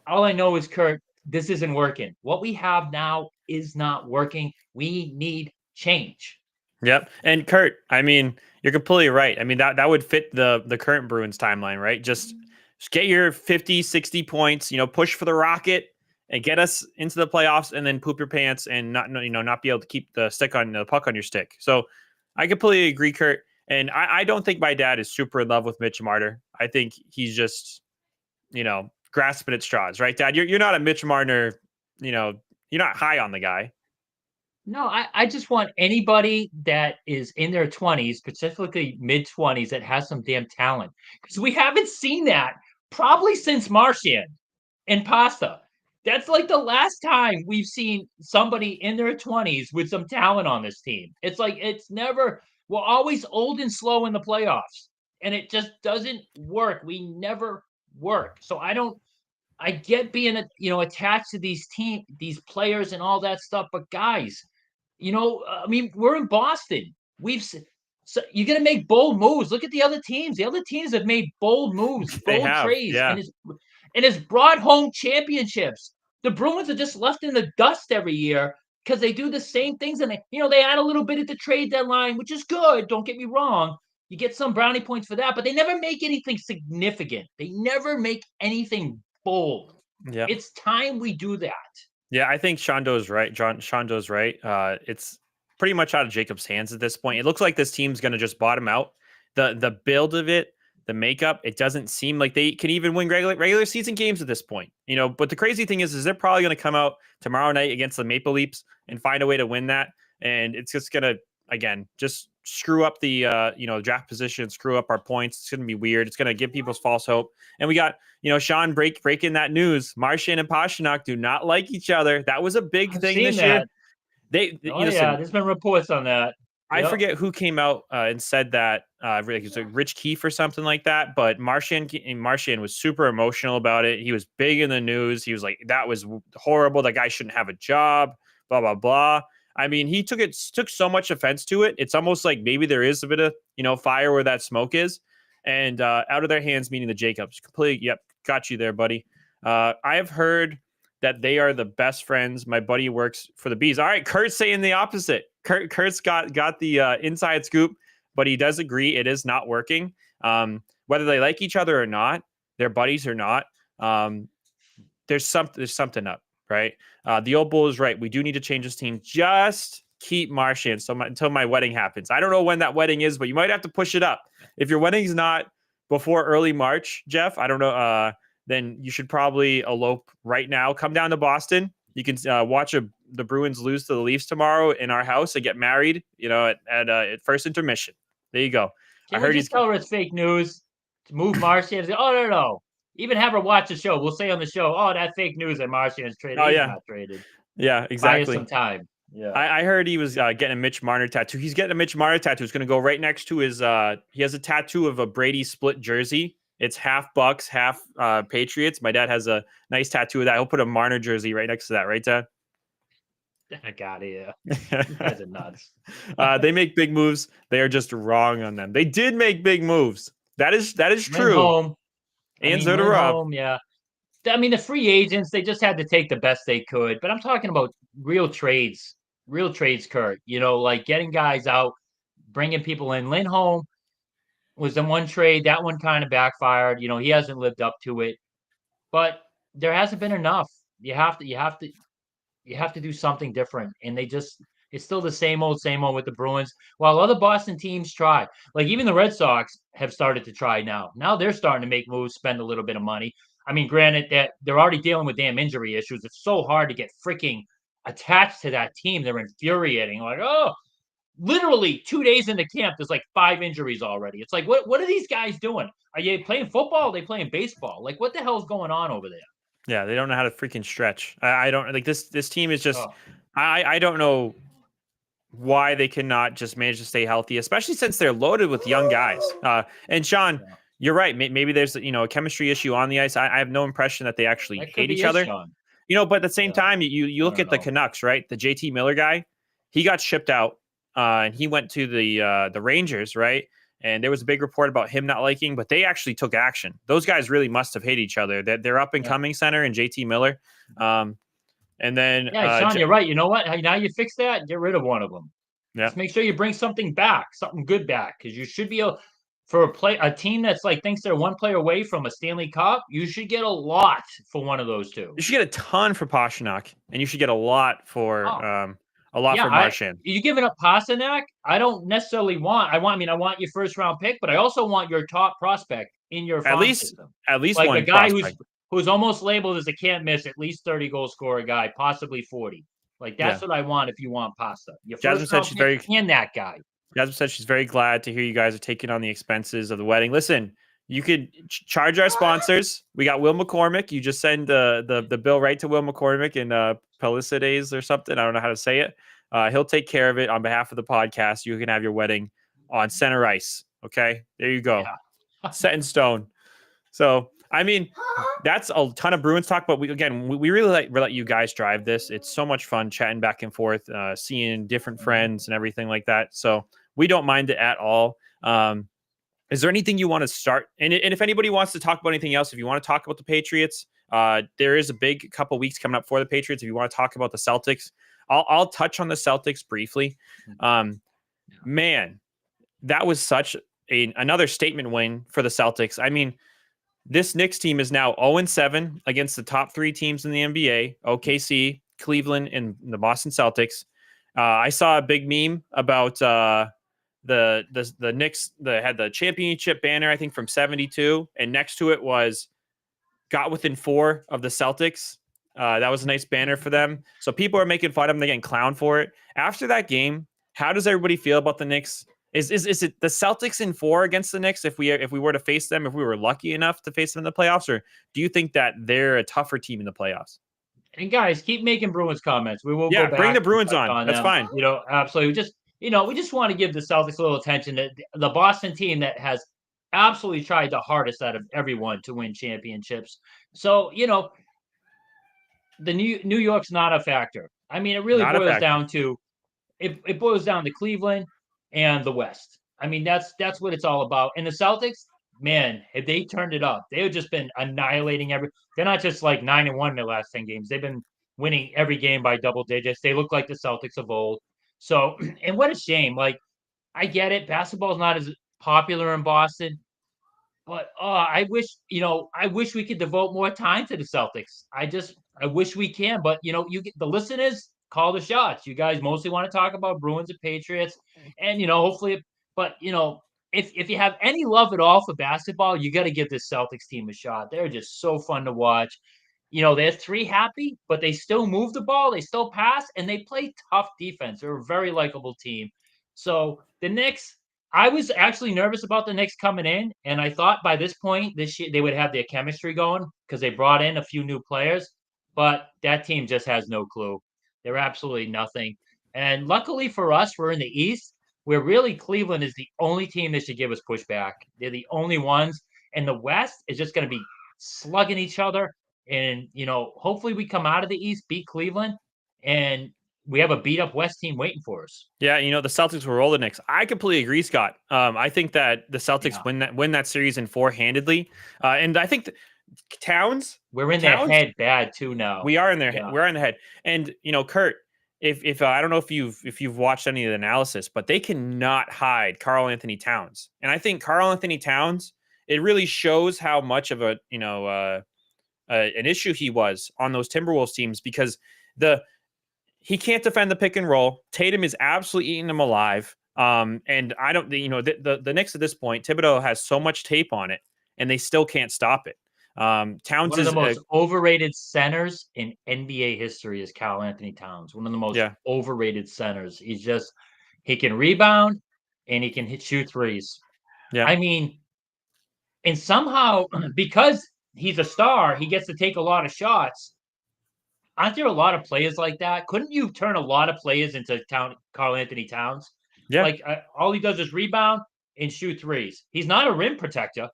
all I know is, Kurt, this isn't working. What we have now is not working. We need change. Yep. And Kurt, I mean, you're completely right. I mean, that would fit the current Bruins timeline, right? Just get your 50, 60 points, push for the rocket and get us into the playoffs and then poop your pants and not be able to keep the puck on your stick. So I completely agree, Kurt. And I don't think my dad is super in love with Mitch Marner. I think he's just, grasping at straws, right, Dad? You're not a Mitch Marner, you're not high on the guy. No, I just want anybody that is in their 20s, specifically mid 20s, that has some damn talent. Because we haven't seen that probably since Marchand and Pasta. That's like the last time we've seen somebody in their 20s with some talent on this team. It's like we're always old and slow in the playoffs. And it just doesn't work. We never work. So I get being attached to these players and all that stuff, but guys, I mean, we're in Boston. You're gonna make bold moves. Look at the other teams. The other teams have made bold moves, They bold have, trades, yeah. and it's brought home championships. The Bruins are just left in the dust every year because they do the same things, and they add a little bit at the trade deadline, which is good. Don't get me wrong. You get some brownie points for that, but they never make anything significant. They never make anything bold. Yeah. It's time we do that. Yeah, I think Shondo's right. Shondo's right. It's pretty much out of Jacob's hands at this point. It looks like this team's going to just bottom out. The build of it, the makeup, it doesn't seem like they can even win regular season games at this point. But the crazy thing is they're probably going to come out tomorrow night against the Maple Leafs and find a way to win that. And it's just going to, again, just screw up the draft position, screw up our points. It's going to be weird. It's going to give people false hope. And we got Sean breaking that news. Marchand and Pastrnak do not like each other. That was a big thing this year. There's been reports on that. I forget who came out and said that. It was like Rich Keefe or something like that. But Marchand was super emotional about it. He was big in the news. He was like, "That was horrible. That guy shouldn't have a job." Blah blah blah. I mean, he took so much offense to it. It's almost like maybe there is a bit of fire where that smoke is. and out of their hands, meaning the Jacobs. Completely, yep, got you there, buddy. I have heard that they are the best friends. My buddy works for the Bees. All right, Kurt's saying the opposite. Kurt's got the inside scoop, but he does agree it is not working. Whether they like each other or not, they're buddies or not. There's something up, right? The old bull is right. We do need to change this team. Just keep Marchand until my wedding happens. I don't know when that wedding is, but you might have to push it up. If your wedding's not before early March, Jeff, I don't know. Then you should probably elope right now. Come down to Boston. You can watch the Bruins lose to the Leafs tomorrow in our house and get married. At first intermission. There you go. Can we just tell her it's fake news? To move Marchand? Oh no. Even have her watch the show. We'll say on the show, "Oh, that's fake news that Marchand is traded." Oh He's yeah, not traded. yeah, exactly. Buy us some time. Yeah, I heard he was getting a Mitch Marner tattoo. He's getting a Mitch Marner tattoo. It's going to go right next to his. He has a tattoo of a Brady split jersey. It's half Bucks, half Patriots. My dad has a nice tattoo of that. He'll put a Marner jersey right next to that, right, Dad? I got it. Yeah, you guys are nuts. They make big moves. They are just wrong on them. They did make big moves. That is true. Home. And so did Rob. Yeah. I mean, the free agents, they just had to take the best they could. But I'm talking about real trades, Kurt. Like getting guys out, bringing people in. Lindholm was the one trade. That one kind of backfired. He hasn't lived up to it. But there hasn't been enough. You have to do something different. And it's still the same old with the Bruins. While other Boston teams try, like even the Red Sox have started to try now. Now they're starting to make moves, spend a little bit of money. I mean, granted that they're already dealing with damn injury issues. It's so hard to get freaking attached to that team. They're infuriating. Like, literally 2 days into camp, there's like 5 injuries already. It's like, what are these guys doing? Are you playing football? Are they playing baseball? Like, what the hell's going on over there? Yeah, they don't know how to freaking stretch. I don't like this. This team is just. I don't know why they cannot just manage to stay healthy, especially since they're loaded with young guys. And Sean, you're right. Maybe there's a chemistry issue on the ice. I have no impression that they actually hate each other. Sean. But at the same time, you look at the Canucks, right? The JT Miller guy, he got shipped out, and he went to the Rangers, right? And there was a big report about him not liking, but they actually took action. Those guys really must have hate each other. They're up and coming center and JT Miller. And then Sean, you're right. You know what? Now you fix that. Get rid of one of them. Yeah. Just make sure you bring something back, something good back, because you should be able for a team that's like thinks they're one player away from a Stanley Cup. You should get a lot for one of those two. You should get a ton for Pastrnak, and you should get a lot for for Marchand. You giving up Pastrnak? I don't necessarily want. I want your first round pick, but I also want your top prospect in your farm system. At least like one a guy prospect. who's almost labeled as a can't miss, at least 30 goal scorer guy, possibly 40. Like that's what I want if you want pasta. Jasmine said she's very and that guy. Jasmine said she's very glad to hear you guys are taking on the expenses of the wedding. Listen, you could charge our sponsors. We got Will McCormick. You just send the bill right to Will McCormick in Pelicides or something. I don't know how to say it. He'll take care of it on behalf of the podcast. You can have your wedding on center ice. Okay, there you go. Yeah. Set in stone. So, I mean, that's a ton of Bruins talk, but we really let you guys drive this. It's so much fun chatting back and forth, seeing different friends and everything like that. So we don't mind it at all. Is there anything you want to start? And if anybody wants to talk about anything else, if you want to talk about the Patriots, there is a big couple weeks coming up for the Patriots. If you want to talk about the Celtics, I'll touch on the Celtics briefly. Man, that was such another statement win for the Celtics. I mean, this Knicks team is now 0-7 against the top 3 teams in the NBA: OKC, Cleveland, and the Boston Celtics. I saw a big meme about the Knicks that had the championship banner, I think from 72, and next to it was got within 4 of the Celtics. That was a nice banner for them. So people are making fun of them. They're getting clowned for it. After that game, how does everybody feel about the Knicks? Is it the Celtics in 4 against the Knicks if we were to face them, if we were lucky enough to face them in the playoffs, or do you think that they're a tougher team in the playoffs? And guys, keep making Bruins comments. We will go back bring the Bruins on. That's fine. Absolutely. We just want to give the Celtics a little attention. The Boston team that has absolutely tried the hardest out of everyone to win championships. So, the New York's not a factor. I mean, it really boils down to it boils down to Cleveland and the West. I mean, that's what it's all about. And the Celtics, man, if they turned it up, they have just been annihilating every. They're not just like 9-1 in their last 10 games. They've been winning every game by double digits. They look like the Celtics of old. So, and what a shame. Like, I get it. Basketball's not as popular in Boston, but I wish we could devote more time to the Celtics. I wish we can, but you get the listeners call the shots. You guys mostly want to talk about Bruins and Patriots, and hopefully, but if you have any love at all for basketball, you got to give this Celtics team a shot. They're just so fun to watch. They're three happy, but they still move the ball, they still pass, and they play tough defense. They're a very likable team. So the Knicks, I was actually nervous about the Knicks coming in, and I thought by this point this year they would have their chemistry going because they brought in a few new players, but that team just has no clue. They're absolutely nothing. And luckily for us, we're in the East, where really Cleveland is the only team that should give us pushback. They're the only ones, and the West is just going to be slugging each other. And hopefully we come out of the East, beat Cleveland, and we have a beat up West team waiting for us. Yeah, the Celtics will roll the Knicks. I completely agree, Scott. I think that the Celtics win that series in four handedly, and I think Towns. We're in their head bad too now. We are in their head. We're in the head, and Kurt. If I don't know if you've watched any of the analysis, but they cannot hide Karl Anthony Towns, and I think Karl Anthony Towns. It really shows how much of a an issue he was on those Timberwolves teams because he can't defend the pick and roll. Tatum is absolutely eating him alive. And I don't, the Knicks at this point, Thibodeau has so much tape on it, and they still can't stop it. Towns one of the most overrated centers in NBA history is Karl Anthony Towns. One of the most overrated centers. He can rebound and he can shoot threes. Yeah, I mean, and somehow because he's a star, he gets to take a lot of shots. Aren't there a lot of players like that? Couldn't you turn a lot of players into Karl Anthony Towns? Yeah. Like all he does is rebound and shoot threes. He's not a rim protector.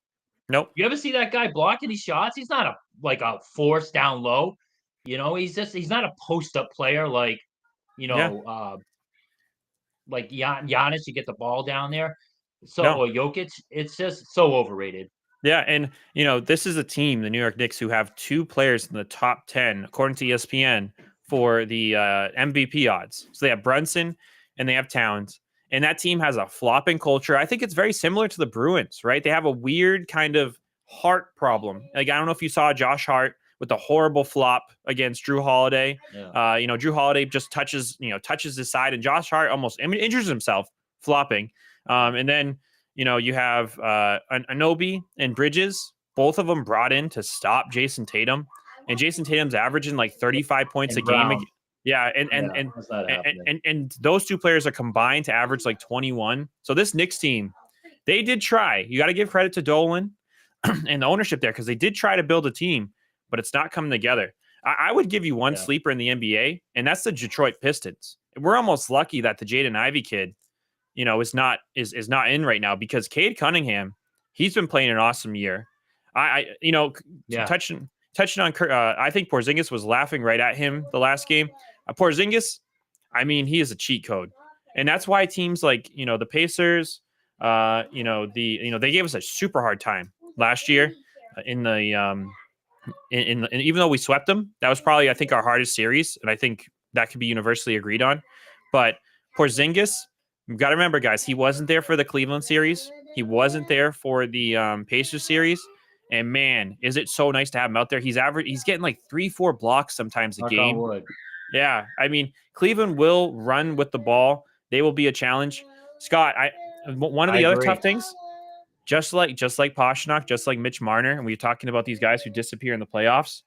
Nope. You ever see that guy blocking his shots? He's not a force down low. He's not a post up player like like Giannis. You get the ball down there. Or Jokic. It's just so overrated. Yeah, and this is a team, the New York Knicks, who have two players in the top 10, according to ESPN, for the MVP odds. So they have Brunson and they have Towns. And that team has a flopping culture. I think it's very similar to the Bruins, right? They have a weird kind of heart problem. Like, I don't know if you saw Josh Hart with a horrible flop against Drew Holiday. Yeah. Drew Holiday just touches his side, and Josh Hart almost injures himself flopping. And then you have Anunoby and Bridges, both of them brought in to stop Jason Tatum, and Jason Tatum's averaging like 35 points a game. Yeah, and those two players are combined to average like 21. So this Knicks team, they did try. You got to give credit to Dolan and the ownership there because they did try to build a team, but it's not coming together. I would give you one sleeper in the NBA, and that's the Detroit Pistons. We're almost lucky that the Jaden Ivey kid is not in right now because Cade Cunningham, he's been playing an awesome year. Touching on I think Porzingis was laughing right at him the last game. Porzingis, I mean, he is a cheat code, and that's why teams like the Pacers, they gave us a super hard time last year in the and even though we swept them, that was probably I think our hardest series, and I think that could be universally agreed on. But Porzingis, you've got to remember, guys, he wasn't there for the Cleveland series. He wasn't there for the Pacers series. And man, is it so nice to have him out there. He's getting like 3-4 blocks sometimes a game. Yeah. I mean, Cleveland will run with the ball. They will be a challenge. Scott, one of the other tough things, just like Pasternak, just like Mitch Marner, and we were talking about these guys who disappear in the playoffs.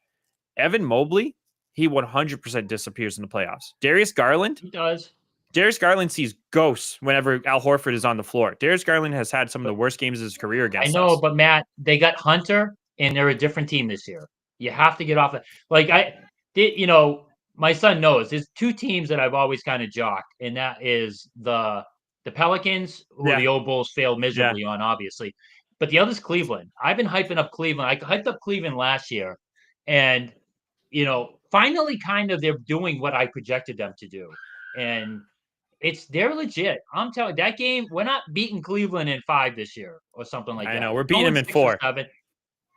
Evan Mobley, he 100% disappears in the playoffs. Darius Garland, he does. Darius Garland sees ghosts whenever Al Horford is on the floor. Darius Garland has had some of the worst games of his career against us. I know, but Matt, they got Hunter, and they're a different team this year. You have to get off it. Like my son knows there's two teams that I've always kind of jocked, and that is the Pelicans, who the old Bulls failed miserably on, obviously. But the other's Cleveland. I've been hyping up Cleveland. I hyped up Cleveland last year, and finally kind of they're doing what I projected them to do. And they're legit. I'm telling you, that game, we're not beating Cleveland in 5 this year or something like I that. know we're We're beating going him in 6 or 4. 7.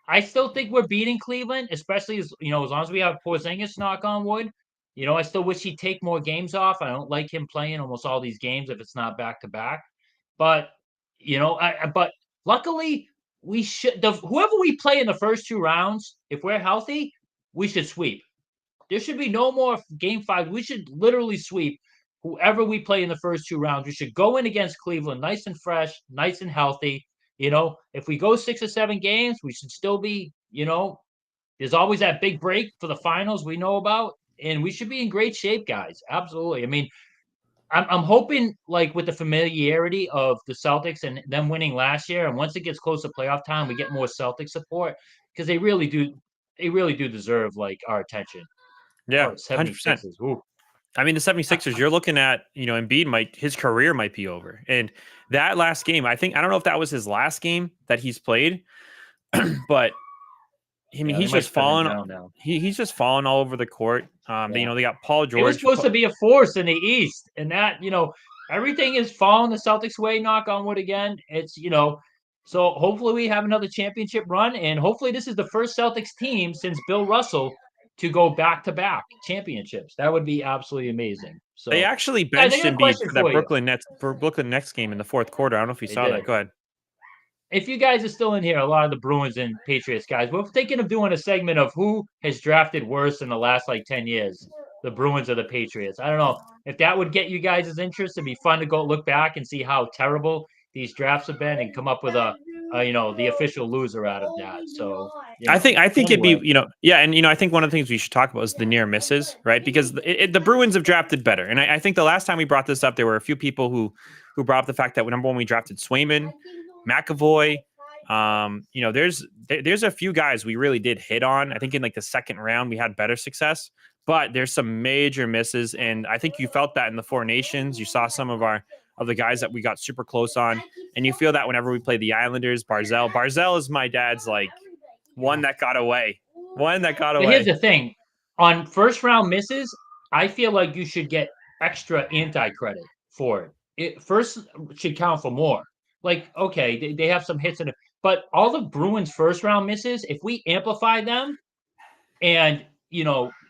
I still think we're beating Cleveland, especially as as long as we have Porzingis, knock on wood. I still wish he'd take more games off. I don't like him playing almost all these games if it's not back to back. But but luckily we should whoever we play in the first 2 rounds, if we're healthy, we should sweep. There should be no more game 5. We should literally sweep whoever we play in the first 2 rounds. We should go in against Cleveland nice and fresh, nice and healthy. If we go 6 or 7 games, we should still be, there's always that big break for the finals we know about, and we should be in great shape, guys. Absolutely. I mean, I'm hoping like with the familiarity of the Celtics and them winning last year, and once it gets close to playoff time, we get more Celtic support because they really do deserve like our attention. Yeah, Oh, 100%. 76ers. Ooh. I mean, the 76ers, you're looking at, Embiid his career might be over. And that last game, I don't know if that was his last game that he's played, but I mean, Yeah, they he's might just spin him fallen. down now. He's just fallen all over the court. Yeah. They got Paul It was George. supposed to be a force in the East, and that, everything is falling the Celtics' way, knock on wood again. So hopefully we have another championship run, and hopefully this is the first Celtics team since Bill Russell to go back-to-back championships. That would be absolutely amazing. They So, actually guys, I benched got a Embiid question for that for you. Brooklyn Nets game in the fourth quarter. I don't know if you They saw that. did. Go ahead. If you guys are still in here, a lot of the Bruins and Patriots guys, we're thinking of doing a segment of who has drafted worse in the last like 10 years, the Bruins or the Patriots. I don't know if that would get you guys' interest. It'd be fun to go look back and see how terrible these drafts have been and come up with the official loser out of that. So, I think it'd be, anyway, yeah, and I think one of the things we should talk about is the near misses, right? Because the Bruins have drafted better, and I think the last time we brought this up, there were a few people who brought up the fact that number one, we drafted Swayman, McAvoy. There's a few guys we really did hit on. I think in like the second round we had better success, but there's some major misses, and I think you felt that in the Four Nations. You saw some of the guys that we got super close on, and you feel that whenever we play the Islanders. Barzell is my dad's like one that got away. One that got but here's away. the thing: on first round misses, I feel like you should get extra anti credit for it. It first should count for more. Like, okay, they have some hits in it, but all the Bruins first round misses, if we amplify them, and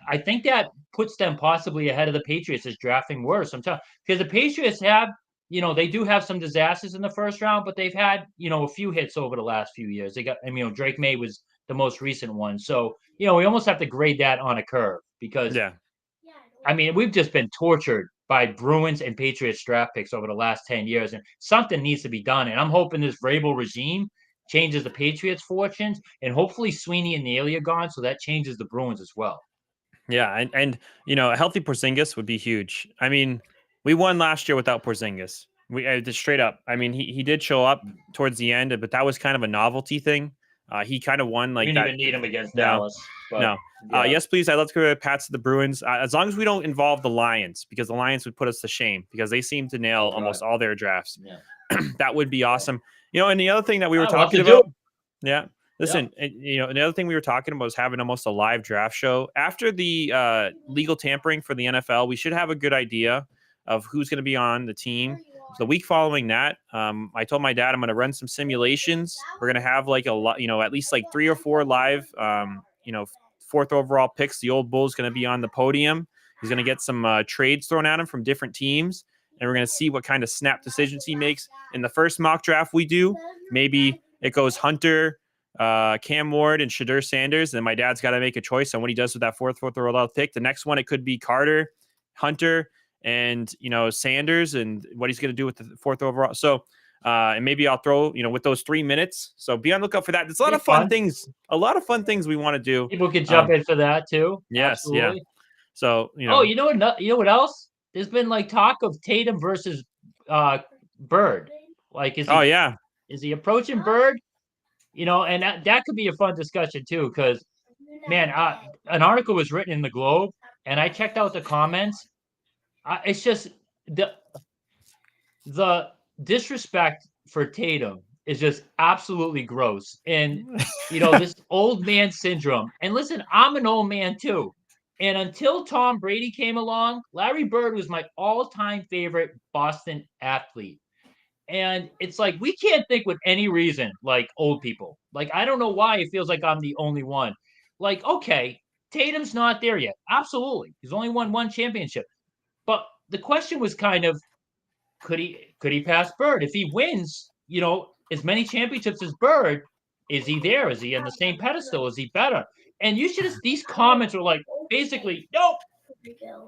I think that puts them possibly ahead of the Patriots as drafting worse. I'm telling because the Patriots have, they do have some disasters in the first round, but they've had, a few hits over the last few years. They got, Drake May was the most recent one. So, we almost have to grade that on a curve because, Yeah. we've just been tortured by Bruins and Patriots draft picks over the last 10 years, and something needs to be done. And I'm hoping this Vrabel regime changes the Patriots' fortunes, and hopefully Sweeney and Neely are gone, so that changes the Bruins as well. Yeah, and a healthy Porzingis would be huge. I mean, we won last year without Porzingis. We just straight up. I mean, he did show up towards the end, but that was kind of a novelty thing. He kind of won We like didn't that. even need him against No, Dallas. But no. yeah. Yes, please. I'd love to go to Pats to the Bruins. As long as we don't involve the Lions, because the Lions would put us to shame because they seem to nail almost all their drafts. Yeah. That would be awesome. And the other thing that we were We'll have talking to do about. it. Yeah. Listen, the other thing we were talking about was having almost a live draft show. After the legal tampering for the NFL, we should have a good idea of who's going to be on the team. So the week following that, I told my dad I'm going to run some simulations. We're going to have like at least like 3 or 4 live, fourth overall picks. The old bull's going to be on the podium. He's going to get some trades thrown at him from different teams, and we're going to see what kind of snap decisions he makes in the first mock draft we do. Maybe it goes Hunter, Cam Ward, and Shadur Sanders. And my dad's got to make a choice on what he does with that fourth overall pick. The next one, it could be Carter, Hunter, and Sanders, and what he's going to do with the fourth overall. So, and maybe I'll throw with those 3 minutes. So be on the lookout for that. There's a lot of fun things. A lot of fun things we want to do. People could jump in for that too. Yes, Absolutely. yeah. So Oh, you know what else? There's been like talk of Tatum versus Bird. Like, is he approaching Bird? And that could be a fun discussion too, because man, an article was written in the Globe, and I checked out the comments. It's just the disrespect for Tatum is just absolutely gross, and this old man syndrome. And listen, I'm an old man too. And until Tom Brady came along, Larry Bird was my all-time favorite Boston athlete. And it's like we can't think with any reason like old people. Like I don't know why it feels like I'm the only one. Like okay, Tatum's not there yet. Absolutely, he's only won one championship. But the question was kind of could he pass Bird if he wins? As many championships as Bird. Is he there? Is he on the same pedestal? Is he better? And you should have these comments were like basically nope.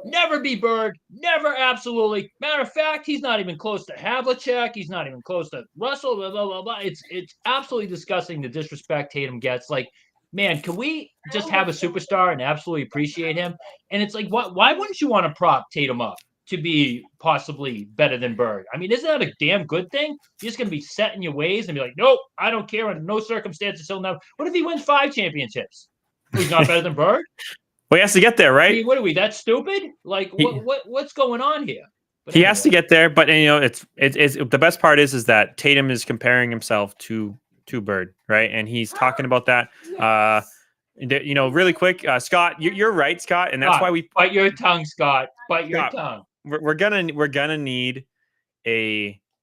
Never be Bird. Never, absolutely. Matter of fact, he's not even close to Havlicek. He's not even close to Russell. Blah blah blah blah. It's absolutely disgusting the disrespect Tatum gets. Like, man, can we just have a superstar and absolutely appreciate him? And it's like, what? Why wouldn't you want to prop Tatum up to be possibly better than Bird? I mean, isn't that a damn good thing? You're just gonna be set in your ways and be like, nope, I don't care under no circumstances. He'll never. What if he wins 5 championships? He's not better than Bird. Well, he has to get there, I right? mean, what are we that stupid? Like, what's going on here? But He has to get there, but it's the best part is that Tatum is comparing himself to Bird, right? And he's talking about that. Really quick, Scott, you're right, Scott, and that's why we bite your tongue, Scott. Bite your tongue. We're gonna need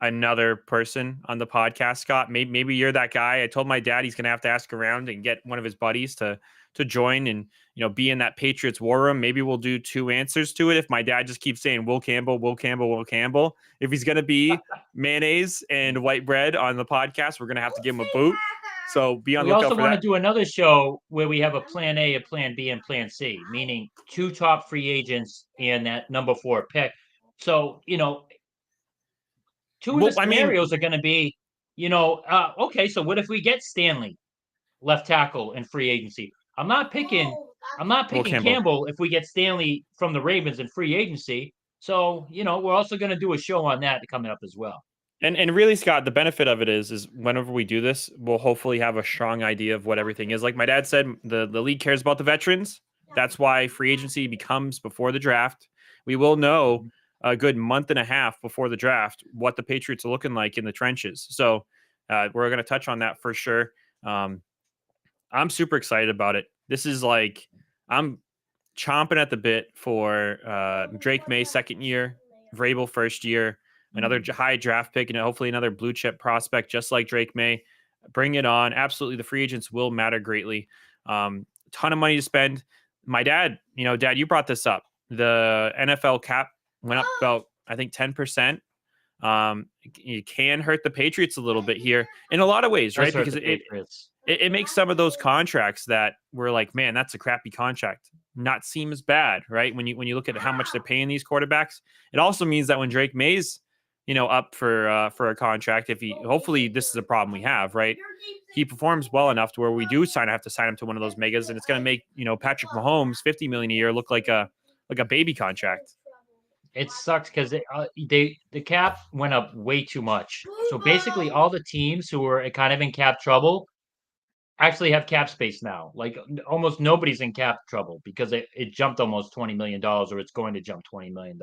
another person on the podcast, Scott. Maybe you're that guy. I told my dad he's gonna have to ask around and get one of his buddies to join and be in that Patriots war room. Maybe we'll do 2 answers to it if my dad just keeps saying Will Campbell, Will Campbell, Will Campbell. If he's gonna be mayonnaise and white bread on the podcast, we're gonna have to give him a boot. So be on lookout for that. We also want to do another show where we have a plan A, a plan B, and plan C, meaning 2 top free agents and that number 4 pick. So, 2 of the scenarios are going to be, okay, so what if we get Stanley, left tackle, in free agency? I'm not picking Campbell if we get Stanley from the Ravens in free agency. So, we're also going to do a show on that coming up as well. And really, Scott, the benefit of it is whenever we do this, we'll hopefully have a strong idea of what everything is. Like my dad said, the league cares about the veterans. That's why free agency becomes before the draft. We will know a good month and a half before the draft what the Patriots are looking like in the trenches. So we're going to touch on that for sure. I'm super excited about it. This is like I'm chomping at the bit for Drake May second year, Vrabel first year. Another high draft pick and hopefully another blue chip prospect, just like Drake May. Bring it on. Absolutely. The free agents will matter greatly. Ton of money to spend. My dad, Dad, you brought this up. The NFL cap went up about, I think, 10%. It can hurt the Patriots a little bit here in a lot of ways, right? Because it makes some of those contracts that we're like, man, that's a crappy contract, not seem as bad, right? When you look at how much they're paying these quarterbacks, it also means that when Drake May's up for a contract, hopefully this is a problem we have, right? He performs well enough to where we do have to sign him to one of those megas, and it's going to make Patrick Mahomes $50 million a year look like a baby contract. It sucks because the cap went up way too much. So basically, all the teams who were kind of in cap trouble actually have cap space now. Like almost nobody's in cap trouble because it jumped almost $20 million, or it's going to jump $20 million.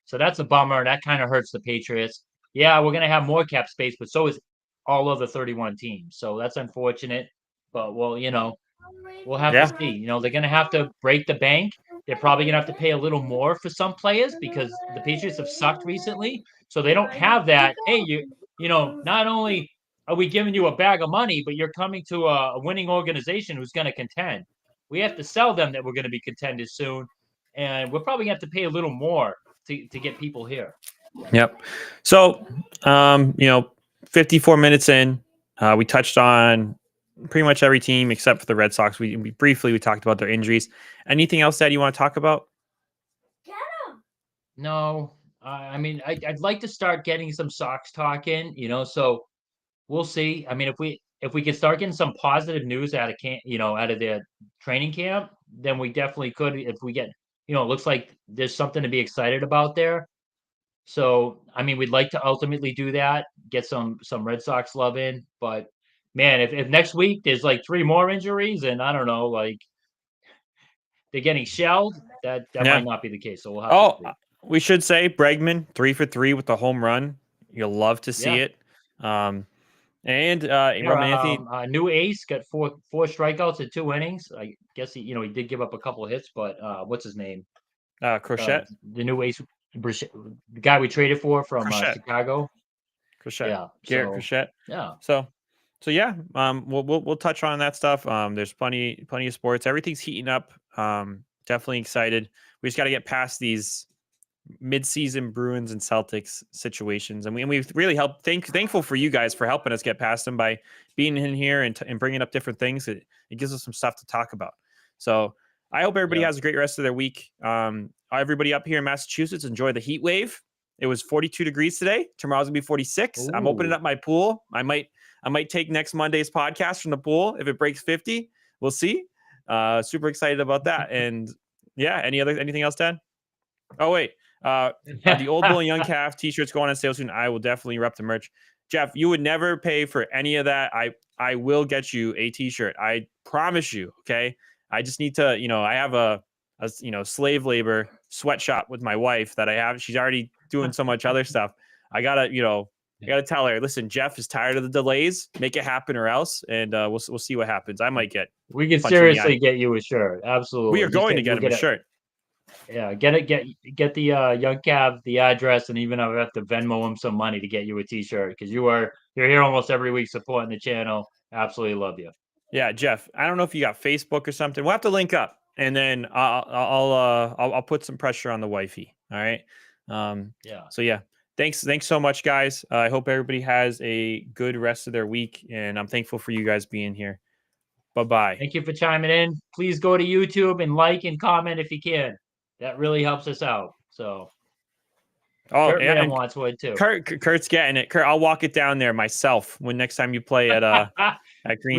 So that's a bummer. That kind of hurts the Patriots. Yeah, we're going to have more cap space, but so is all of the 31 teams. So that's unfortunate. But, well, we'll have to see. They're going to have to break the bank. They're probably going to have to pay a little more for some players because the Patriots have sucked recently. So they don't have that. Hey, not only are we giving you a bag of money, but you're coming to a winning organization who's going to contend. We have to sell them that we're going to be contenders soon. And we're probably going to have to pay a little more to get people here. Yep. So, 54 minutes in, we touched on pretty much every team except for the Red Sox. We briefly talked about their injuries. Anything else that you want to talk about? No. I mean, I'd like to start getting some Sox talk in, so we'll see. I mean, if we could start getting some positive news out of out of their training camp, then we definitely could. If we get, it looks like there's something to be excited about there. So, I mean, we'd like to ultimately do that, get some Red Sox love in. But man, if next week there's like 3 more injuries, and I don't know, like they're getting shelled, that might not be the case. So we'll have to see. We should say Bregman 3 for 3 with the home run. You'll love to see it. And Yeah, Roman Anthony. new ace got four strikeouts in 2 innings. I guess he did give up a couple of hits, but what's his name? Crochet. The new ace, the guy we traded for from Crochet. Chicago. Crochet. Yeah, Garrett so Crochet. yeah, So yeah, we'll touch on that stuff. There's plenty of sports. Everything's heating up. Definitely excited. We just got to get past these mid-season Bruins and Celtics situations, and we've really helped. Thankful for you guys for helping us get past them by being in here and bringing up different things. It gives us some stuff to talk about. So I hope everybody yeah. has a great rest of their week. Everybody up here in Massachusetts, enjoy the heat wave. It was 42 degrees today. Tomorrow's gonna be 46. I'm opening Ooh. up my pool. I might take next Monday's podcast from the pool if it breaks 50. We'll see. Super excited about that. And yeah, anything else, Dad? Oh wait, the Old Bull and Young Calf t-shirts going on sale soon. I will definitely rep the merch. Jeff, you would never pay for any of that. I will get you a t-shirt. I promise you. Okay. I just need to, I have a slave labor sweatshop with my wife that I have. She's already doing so much other stuff. I gotta tell her, listen, Jeff is tired of the delays. Make it happen or else. And we'll see what happens. I might get We could punched in the eye. seriously get you a shirt. Absolutely. We are going to get him a shirt. Yeah, get the Young Cav the address, and even I have to Venmo him some money to get you a t-shirt because you're here almost every week supporting the channel. Absolutely love you. Yeah, Jeff. I don't know if you got Facebook or something. We'll have to link up, and then I'll put some pressure on the wifey. All right. Yeah. So yeah, thanks so much, guys. I hope everybody has a good rest of their week, and I'm thankful for you guys being here. Bye-bye. Thank you for chiming in. Please go to YouTube and like and comment if you can. That really helps us out. So, Kurt Man wants one too. Kurt's getting it. Kurt, I'll walk it down there myself when next time you play at Green.